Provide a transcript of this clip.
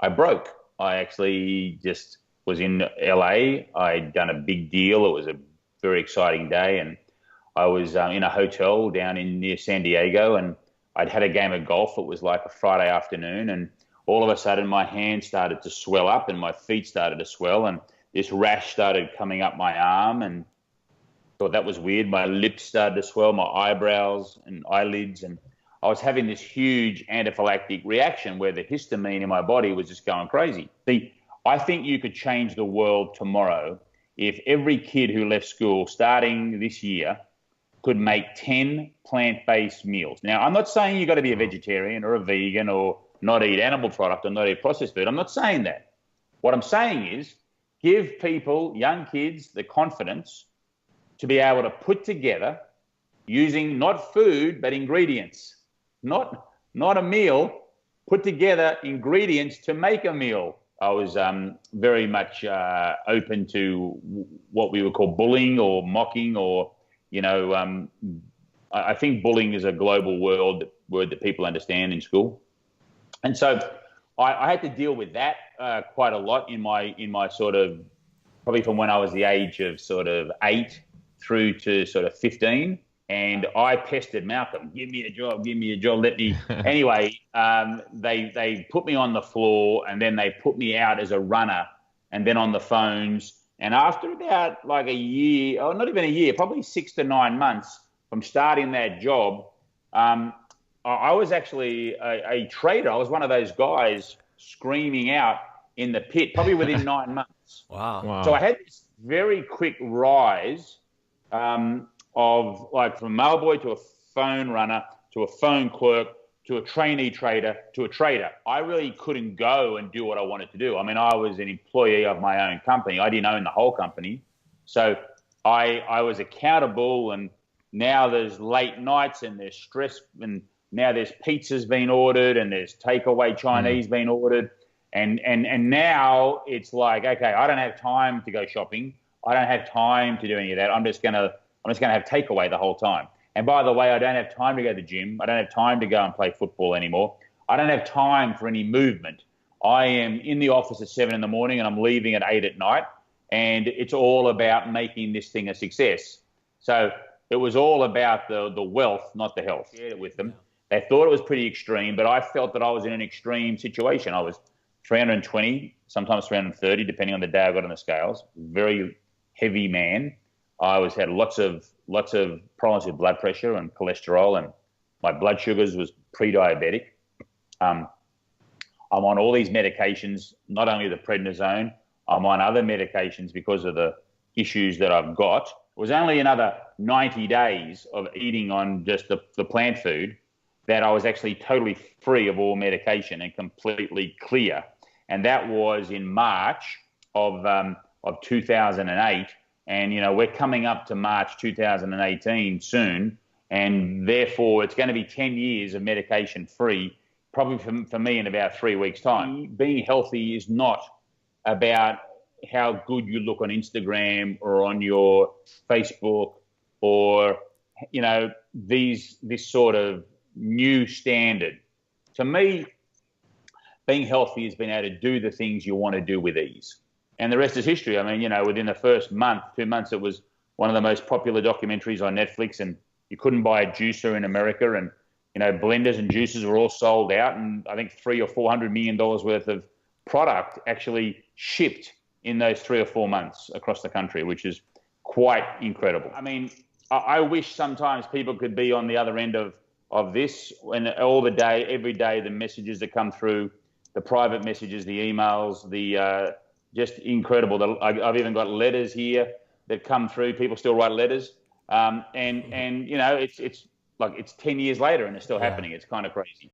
I broke. I actually just was in LA. I'd done a big deal. It was a very exciting day, and I was in a hotel down in near San Diego, and I'd had a game of golf. It was like a Friday afternoon, and all of a sudden my hand started to swell up and my feet started to swell, and this rash started coming up my arm, and thought that was weird. My lips started to swell, my eyebrows and eyelids, and I was having this huge anaphylactic reaction where the histamine in my body was just going crazy. See, I think you could change the world tomorrow if every kid who left school starting this year could make 10 plant-based meals. Now, I'm not saying you've got to be a vegetarian or a vegan or not eat animal product or not eat processed food. I'm not saying that. What I'm saying is give people, young kids, the confidence to be able to put together using not food, but ingredients, not a meal, put together ingredients to make a meal. I was very much open to what we would call bullying or mocking or, I think bullying is a global word that people understand in school. And so I had to deal with that quite a lot in my sort of, probably from when I was the age of sort of 8 through to sort of 15. And I pestered Malcolm, give me a job, let me. Anyway, they put me on the floor, and then they put me out as a runner and then on the phones. And after about like a year, or not even a year, probably 6 to 9 months from starting that job, I was actually a trader. I was one of those guys screaming out in the pit, probably within 9 months. Wow. So I had this very quick rise of like from mailboy to a phone runner to a phone clerk to a trainee trader to a trader. I really couldn't go and do what I wanted to do. I mean, I was an employee of my own company. I didn't own the whole company. So I was accountable, and now there's late nights and there's stress, and now there's pizzas being ordered and there's takeaway Chinese being ordered. And now it's like, okay, I don't have time to go shopping. I don't have time to do any of that. I'm just gonna have takeaway the whole time. And by the way, I don't have time to go to the gym. I don't have time to go and play football anymore. I don't have time for any movement. I am in the office at 7 in the morning and I'm leaving at 8 at night. And it's all about making this thing a success. So it was all about the wealth, not the health. I shared it with them. They thought it was pretty extreme, but I felt that I was in an extreme situation. I was 320, sometimes 330, depending on the day I got on the scales. Very heavy man. I had lots of problems with blood pressure and cholesterol, and my blood sugars was pre-diabetic. I'm on all these medications, not only the prednisone, I'm on other medications because of the issues that I've got. It was only another 90 days of eating on just the plant food that I was actually totally free of all medication and completely clear. And that was in March of 2008. And, we're coming up to March 2018 soon, and therefore it's going to be 10 years of medication free, probably for me in about 3 weeks' time. Being healthy is not about how good you look on Instagram or on your Facebook or, this sort of new standard. To me, being healthy has been able to do the things you want to do with ease. And the rest is history. I mean, within the first month, 2 months, it was one of the most popular documentaries on Netflix, and you couldn't buy a juicer in America, and, blenders and juicers were all sold out, and I think $300 or $400 million worth of product actually shipped in those 3 or 4 months across the country, which is quite incredible. I mean, I wish sometimes people could be on the other end of this, and all the day, every day, the messages that come through, the private messages, the emails, the just incredible. I've even got letters here that come through. People still write letters, and it's like it's 10 years later and it's still happening. It's kind of crazy.